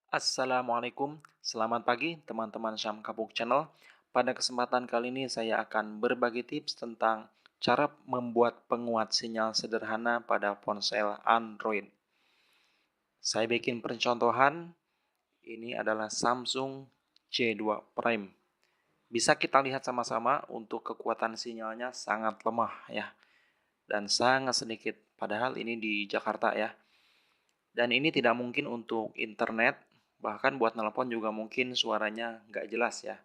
Assalamualaikum, selamat pagi teman-teman Syam Kapuk Channel. Pada kesempatan kali ini saya akan berbagi tips tentang cara membuat penguat sinyal sederhana pada ponsel Android. Saya bikin percontohan, ini adalah Samsung J2 Prime. Bisa kita lihat sama-sama untuk kekuatan sinyalnya sangat lemah ya, dan sangat sedikit. Padahal ini di Jakarta ya. Dan ini tidak mungkin untuk internet, bahkan buat telepon juga mungkin suaranya nggak jelas ya.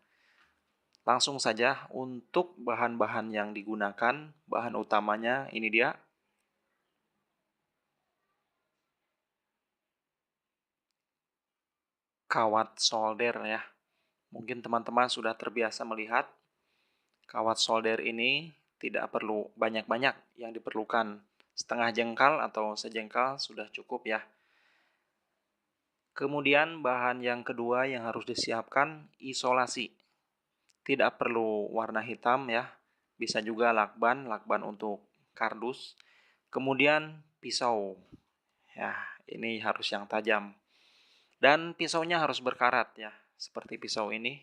Langsung saja untuk bahan-bahan yang digunakan, bahan utamanya ini dia. Kawat solder ya. Mungkin teman-teman sudah terbiasa melihat kawat solder ini tidak perlu banyak-banyak yang diperlukan. Setengah jengkal atau sejengkal sudah cukup ya. Kemudian bahan yang kedua yang harus disiapkan isolasi. Tidak perlu warna hitam ya, bisa juga lakban untuk kardus. Kemudian pisau, ya ini harus yang tajam. Dan pisaunya harus berkarat ya, seperti pisau ini.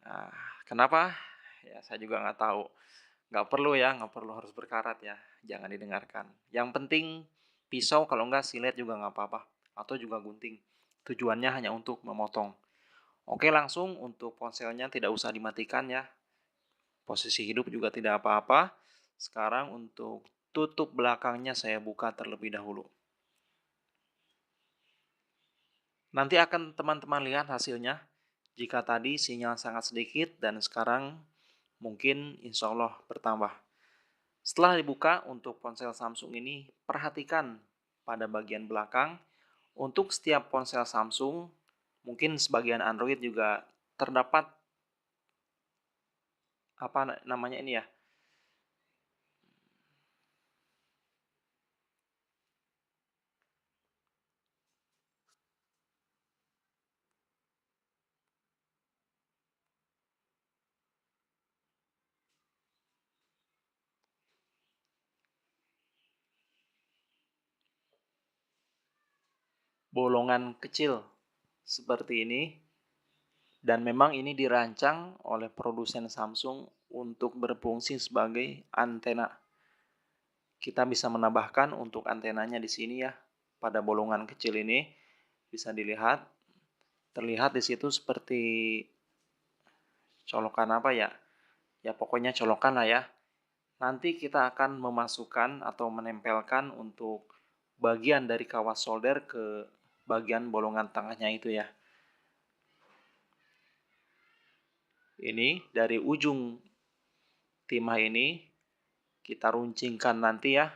Nah, kenapa? Ya saya juga nggak tahu. Nggak perlu ya, nggak perlu harus berkarat ya, jangan didengarkan. Yang penting pisau, kalau nggak silet juga nggak apa-apa. Atau juga gunting. Tujuannya hanya untuk memotong. Oke, langsung untuk ponselnya tidak usah dimatikan ya. Posisi hidup juga tidak apa-apa. Sekarang untuk tutup belakangnya saya buka terlebih dahulu. Nanti akan teman-teman lihat hasilnya. Jika tadi sinyal sangat sedikit dan sekarang mungkin insya Allah bertambah. Setelah dibuka untuk ponsel Samsung ini, perhatikan pada bagian belakang. Untuk setiap ponsel Samsung, mungkin sebagian Android juga terdapat apa namanya ini ya, bolongan kecil seperti ini. Dan memang ini dirancang oleh produsen Samsung untuk berfungsi sebagai antena. Kita bisa menambahkan untuk antenanya di sini ya, pada bolongan kecil ini bisa dilihat, terlihat di situ seperti colokan apa ya? Ya pokoknya colokan lah ya. Nanti kita akan memasukkan atau menempelkan untuk bagian dari kawat solder ke bagian bolongan tengahnya itu ya. Ini dari ujung timah ini kita runcingkan nanti ya.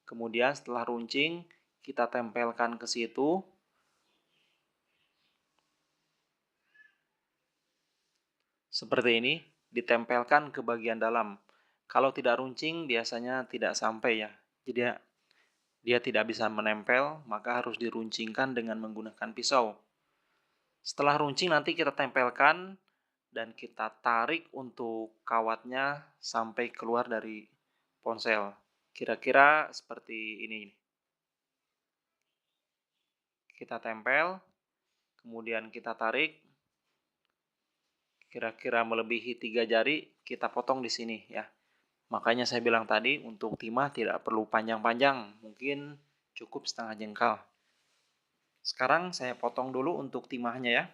Kemudian setelah runcing, kita tempelkan ke situ. Seperti ini, ditempelkan ke bagian dalam. Kalau tidak runcing, biasanya tidak sampai ya. Jadi dia tidak bisa menempel, maka harus diruncingkan dengan menggunakan pisau. Setelah runcing nanti kita tempelkan dan kita tarik untuk kawatnya sampai keluar dari ponsel. Kira-kira seperti ini. Kita tempel, kemudian kita tarik, kira-kira melebihi 3 jari, kita potong di sini ya. Makanya saya bilang tadi untuk timah tidak perlu panjang-panjang, mungkin cukup setengah jengkal. Sekarang saya potong dulu untuk timahnya ya.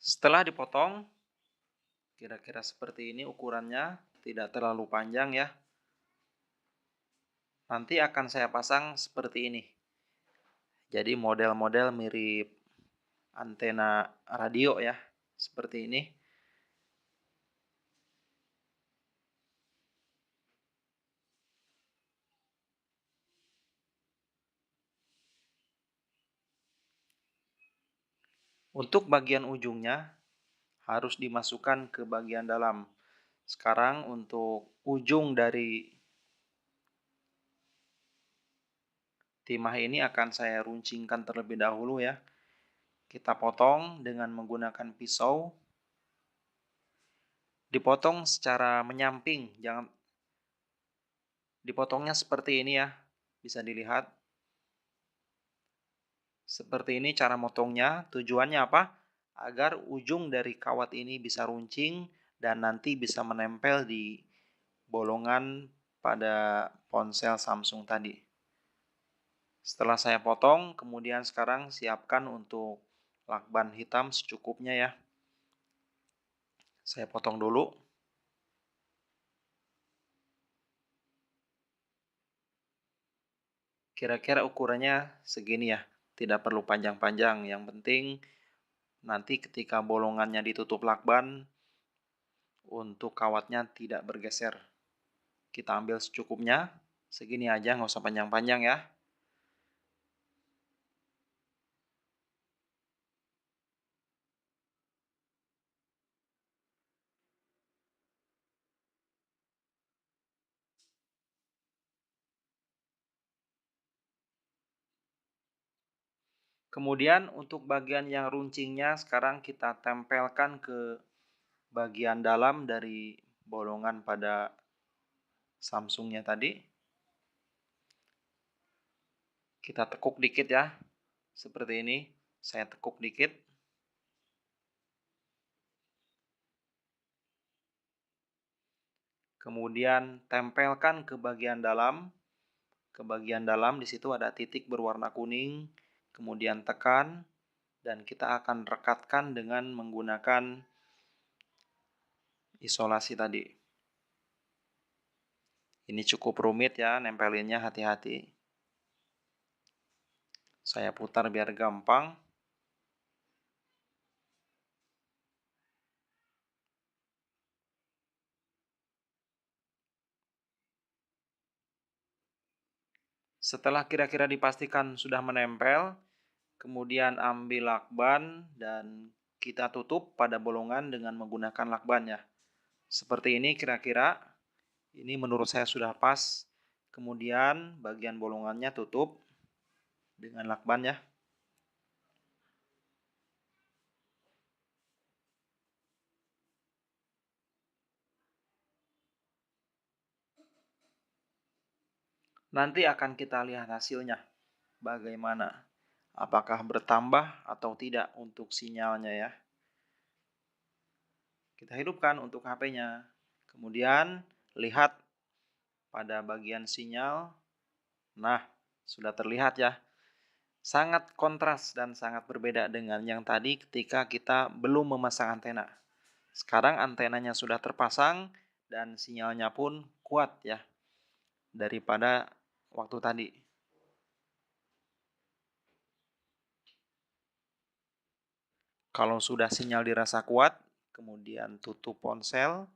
Setelah dipotong, kira-kira seperti ini ukurannya, tidak terlalu panjang ya. Nanti akan saya pasang seperti ini. Jadi model-model mirip antena radio ya, seperti ini. Untuk bagian ujungnya harus dimasukkan ke bagian dalam. Sekarang untuk ujung dari timah ini akan saya runcingkan terlebih dahulu ya. Kita potong dengan menggunakan pisau. Dipotong secara menyamping, jangan Dipotongnya seperti ini ya, bisa dilihat. Seperti ini cara motongnya. Tujuannya apa? Agar ujung dari kawat ini bisa runcing dan nanti bisa menempel di bolongan pada ponsel Samsung tadi. Setelah saya potong, kemudian sekarang siapkan untuk lakban hitam secukupnya ya. Saya potong dulu. Kira-kira ukurannya segini ya. Tidak perlu panjang-panjang. Yang penting nanti ketika bolongannya ditutup lakban, untuk kawatnya tidak bergeser. Kita ambil secukupnya. Segini aja, nggak usah panjang-panjang ya. Kemudian untuk bagian yang runcingnya sekarang kita tempelkan ke bagian dalam dari bolongan pada Samsungnya tadi. Kita tekuk dikit ya, seperti ini. Saya tekuk dikit. Kemudian tempelkan ke bagian dalam. Ke bagian dalam di situ ada titik berwarna kuning. Kemudian tekan dan kita akan rekatkan dengan menggunakan isolasi tadi. Ini cukup rumit ya, nempelinnya hati-hati. Saya putar biar gampang. Setelah kira-kira dipastikan sudah menempel, kemudian ambil lakban dan kita tutup pada bolongan dengan menggunakan lakban ya. Seperti ini kira-kira. Ini menurut saya sudah pas. Kemudian bagian bolongannya tutup dengan lakban ya. Nanti akan kita lihat hasilnya. Bagaimana? Apakah bertambah atau tidak untuk sinyalnya ya. Kita hidupkan untuk HP-nya. Kemudian lihat pada bagian sinyal. Nah, sudah terlihat ya. Sangat kontras dan sangat berbeda dengan yang tadi ketika kita belum memasang antena. Sekarang antenanya sudah terpasang dan sinyalnya pun kuat ya daripada waktu tadi. Kalau sudah sinyal dirasa kuat, kemudian tutup ponsel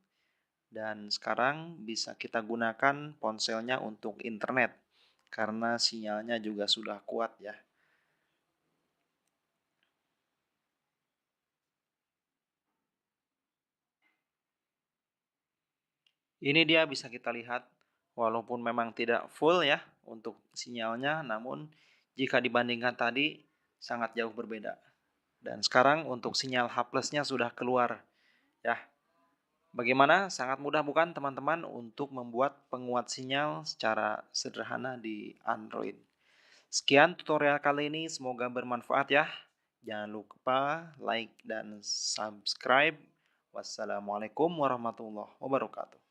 dan sekarang bisa kita gunakan ponselnya untuk internet karena sinyalnya juga sudah kuat ya. Ini dia bisa kita lihat walaupun memang tidak full ya untuk sinyalnya, namun jika dibandingkan tadi sangat jauh berbeda. Dan sekarang untuk sinyal H+-nya sudah keluar ya. Bagaimana? Sangat mudah bukan teman-teman untuk membuat penguat sinyal secara sederhana di Android. Sekian tutorial kali ini, semoga bermanfaat ya. Jangan lupa like dan subscribe. Wassalamualaikum warahmatullahi wabarakatuh.